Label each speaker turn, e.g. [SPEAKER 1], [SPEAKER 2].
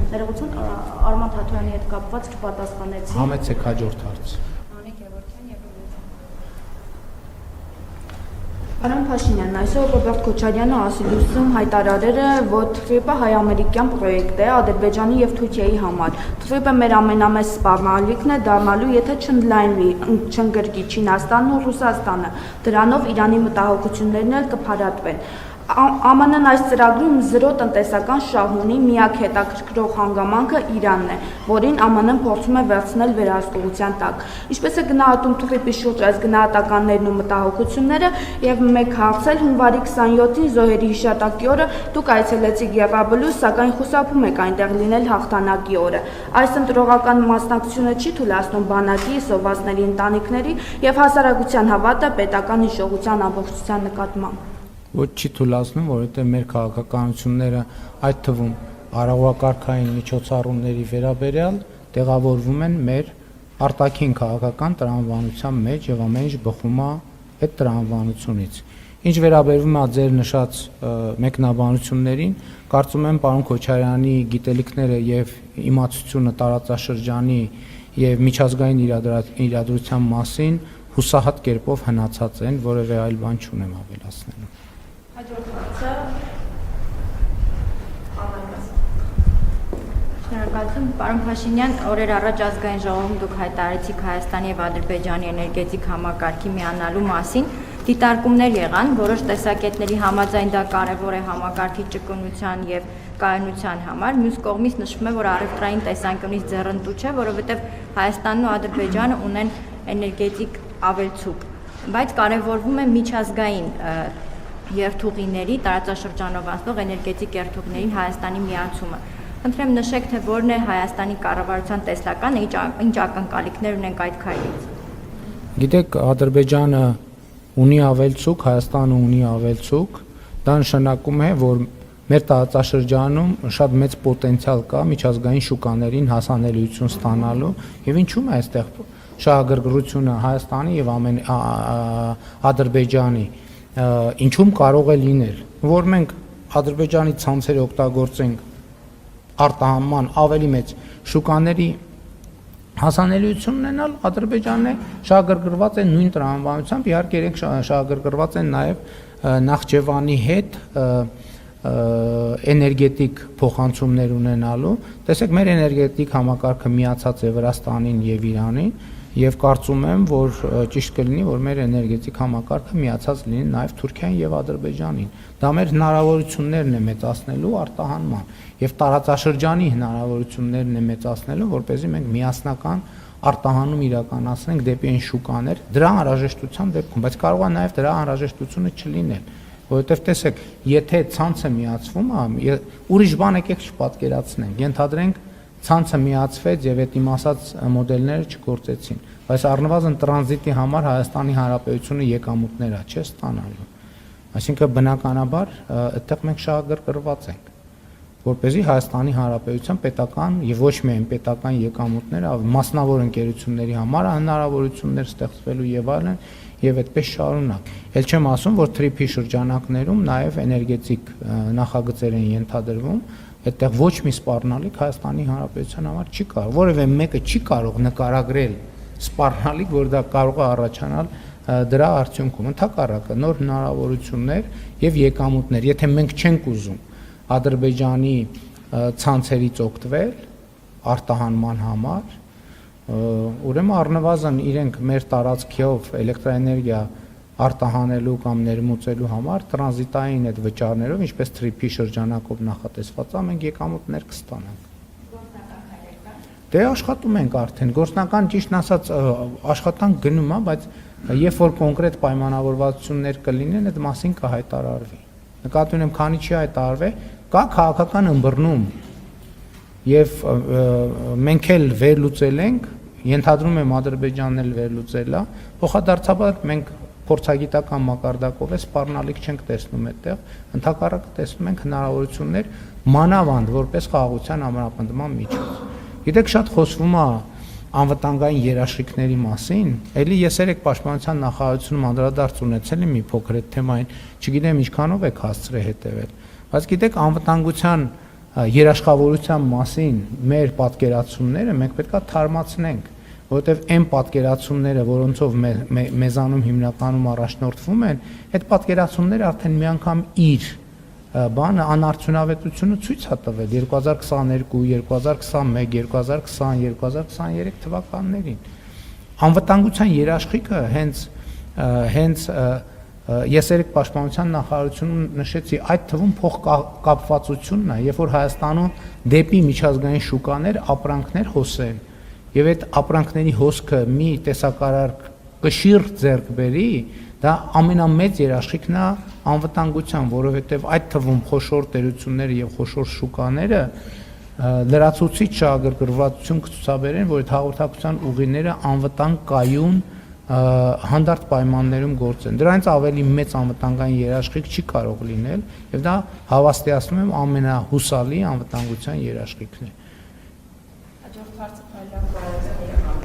[SPEAKER 1] Ներողություն, Արման Թաթոյանի հետ կապված չպատասխանեցի։
[SPEAKER 2] Համեցեք հաջորդ հարց։
[SPEAKER 3] Պարոն Փաշինյան, այսօր Ռոբերտ Քոչարյանը ասիլուսում հայտարարել է, որ TFIP-ը հայ-ամերիկյան պրոյեկտ է Ադրբեջանի եւ Թուրքիայի համար։ TFIP-ը մեր ամենամեծ սպառնալիքն է դառնալու, եթե չընդլայնվի, չընկրկի Չինաստանն ու Ռուսաստանը։ Դրանով Իրանի մտահոգություններն էլ կփարատվեն։ ԱՄՆ-ն այս ծրագրում զրո տնտեսական շահ ունի, միակ հետաքրքրող հանգամանքը Իրանն է, որին ԱՄՆ-ն փորձում է վերցնել վերահսկողության տակ։ Ինչպես է գնահատում TFIP-ի շուրջ այս գնահատականներն ու մտահոգությունները, եւ մեկ հարց էլ հունվարի 27-ին զոհերի հիշատակի օրը դուք այցելեցիք Եվրաբլուս, սակայն խուսափում եք այնտեղ լինել հաղթանակի օրը։ Այս ընտրողական մասնակցությունը չի թույլատնում բանակի, սովածների ընտանիքների եւ հասարակության հավատը պետական հիշողության ամբողջության նկատմամբ։
[SPEAKER 2] Ոչ չի թույլատնում, որովհետև մեր քաղաքականությունները այդ թվում արարողակարգային միջոցառումների վերաբերյալ տեղավորվում են մեր արտաքին քաղաքական տրամաբանության մեջ եւ ամեն ինչ բխում է այդ տրամաբանությունից։ Ինչ վերաբերվում է ձեր նշած մեկնաբանություններին, կարծում եմ պարոն Քոչարյանի գիտելիքները եւ իմացությունը տարածաշրջանի եւ միջազգային իրադրության մասին հուսահատ կերպով հնացած են, որևէ այլ բան չունեմ ավելացնելու։
[SPEAKER 4] Շնորհակալություն, պարոն Փաշինյան, օրեր առաջ ազգային ժողովում դուք հայտարարեցիք Հայաստանի եւ Ադրբեջանի էներգետիկ համակարգի միանալու մասին։ Դիտարկումներ եղան, որոշ տեսակետների համաձայն դա կարևոր է համակարգի ճկունության եւ կայունության համար։ Մյուս կողմից նշվում է, որ առևտրային տեսանկյունից ձեռնտու չէ, որովհետեւ Հայաստանն ու Ադրբեջանը ունեն էներգետիկ ավելցուկ, բայց կարևորվում է միջազգային երթուղիների տարածաշրջանով անցնող էներգետիկ երթուղիներին Հայաստանի միացումը։ Խնդրեմ նշեք, թե որն է Հայաստանի կառավարության տեսլականը, ինչ ակնկալիքներ ունենք այդ քայլից։
[SPEAKER 2] Գիտեք, Ադրբեջանը ունի ավելցուկ, Հայաստանը ունի ավելցուկ, դա նշանակում է, որ մեր տարածաշրջանում շատ մեծ պոտենցիալ կա միջազգային շուկաներին հասանելիություն ստանալու եւ ինչու՞մ է այստեղ շահագրգռությունը Հայաստանի եւ Ադրբեջանի ինչում կարող է լինել, որ մենք Ադրբեջանի ցանցերը օգտագործենք արտահանման ավելի մեծ շուկաների հասանելիություն ունենալ, Ադրբեջանը շահագրգռված է նույն տրամաբանությամբ, իհարկե իրենք շահագրգռված են նաև Նախճեվանի հետ էներգետիկ փոխանցումներ ունենալու։ Տեսեք, մեր էներգետիկ համակարգը միացած է Վրաստանին եւ Իրանին, եւ կարծում եմ, որ ճիշտ կլինի, որ մեր էներգետիկ համակարգը միացած լինի նաև Թուրքիային եւ Ադրբեջանին։ Դա մեր հնարավորություններն է մեծացնելու արտահանման եւ տարածաշրջանի հնարավորություններն է մեծացնելու, որպեսզի մենք միասնական արտահանում իրականացնենք դեպի այն շուկաներ, դրա անհրաժեշտության դեպքում, բայց կարող է նաև դրա անհրաժեշտությունը չլինել, որովհետեւ տեսեք, եթե ցանցը միացվում է, ուրիշ բան եկեք չպատկերացնենք, ենթադրենք ցանցը միացվեց եւ այդ իմ ասած մոդելները չգործեցին, բայց առնվազն տրանզիտի համար Հայաստանի Հանրապետությունը եկամուտներ է չէ ստանալու։ Այսինքն բնականաբար այդտեղ մենք շահագրգռված ենք, որպեսզի Հայաստանի Հանրապետության պետական եւ ոչ միայն պետական եկամուտները մասնավոր ընկերությունների համար հնարավորություններ ստեղծվելու եւ այլն եւ այդպես շարունակ։ Էլ չեմ ասում, որ TFIP-ի շրջանակներում նաեւ էներգետիկ նախագծեր են ենթադրվում, այդտեղ ոչ մի սպառնալիք Հայաստանի Հանրապետության համար չի կարող, որևէ մեկը չի կարող նկարագրել սպառնալիք, որ դա կարող է առաջանալ դրա արդյունքում, ընդհակառակը նոր հնարավորություններ եւ եկամուտներ, եթե մենք չենք ուզում Ադրբեջանի ցանցերից օգտվել արտահանման համար, ուրեմն առնվազն իրենք մեր տարածքով էլեկտրաէներգիա արտահանելու կամ ներմուծելու համար տրանզիտային այդ վճարներով, ինչպես TFIP-ի շրջանակով նախատեսված է, մենք եկամուտներ կստանանք։ Դե աշխատում ենք արդեն, գործնական ճիշտ ասած աշխատանք գնում է, բայց երբ որ կոնկրետ պայմանավորվածություններ կլինեն, այդ մասին կհայտարարվի։ Նկատի ունեմ, քանի չի հայտարարվել, կա քաղաքական ըմբռնում եւ մենք էլ վերլուծել ենք, ենթադրում եմ Ադրբեջանն էլ վերլուծել է, փոխադարձաբար մենք փորձագիտական մակարդակով է սպառնալիք չենք տեսնում այդտեղ, ընդհակառակը տեսնում ենք հնարավորություններ մանավանդ որպես խաղաղության ամրապնդման միջոց։ Գիտեք, շատ խոսվում է անվտանգային երաշխիքների մասին, էլի ես երեք պաշտպանության նախարարությունում անդրադարձ ունեցել եմ մի փոքր այդ թեմային, չգիտեմ ինչքանով եք հասցրել հետևել, բայց գիտեք անվտանգության երաշխավորության մասին մեր պատկերացումները մենք պետքա թարմացնենք, որովհետև այն պատկերացումները, որոնցով մեզանում հիմնականում առաջնորդվում են, այդ պատկերացումները արդեն մի անգամ իր բանը անարդյունավետությունը ցույց է տվել 2022, 2021, 2020, 2023 թվականներին։ Անվտանգության երաշխիքը հենց ես երեք պաշտպանության նախարարությունում նշեցի, այդ թվում փոխկապվածությունն է, երբ որ Հայաստանում դեպի միջազգային շուկաներ ապրանքներ հոսեն, եւ այդ ապրանքների հոսքը մի տեսակարար կշիռ ձեռք բերի, դա ամենամեծ երաշխիքն է անվտանգության, որովհետեւ այդ թվում խոշոր տերությունները եւ խոշոր շուկաները լրացուցիչ շահագրգռվածություն կցուցաբերեն, որ այդ հաղորդակցության ուղիները անվտանգ կայուն հանդարտ պայմաններում գործեն։ Դրանից ավելի մեծ անվտանգային երաշխիք չի կարող լինել, եւ դա հավաստիացնում եմ ամենահուսալի անվտանգության երաշխիքն է։
[SPEAKER 5] Հաջորդ հարցը Փայլյան Կարոզյան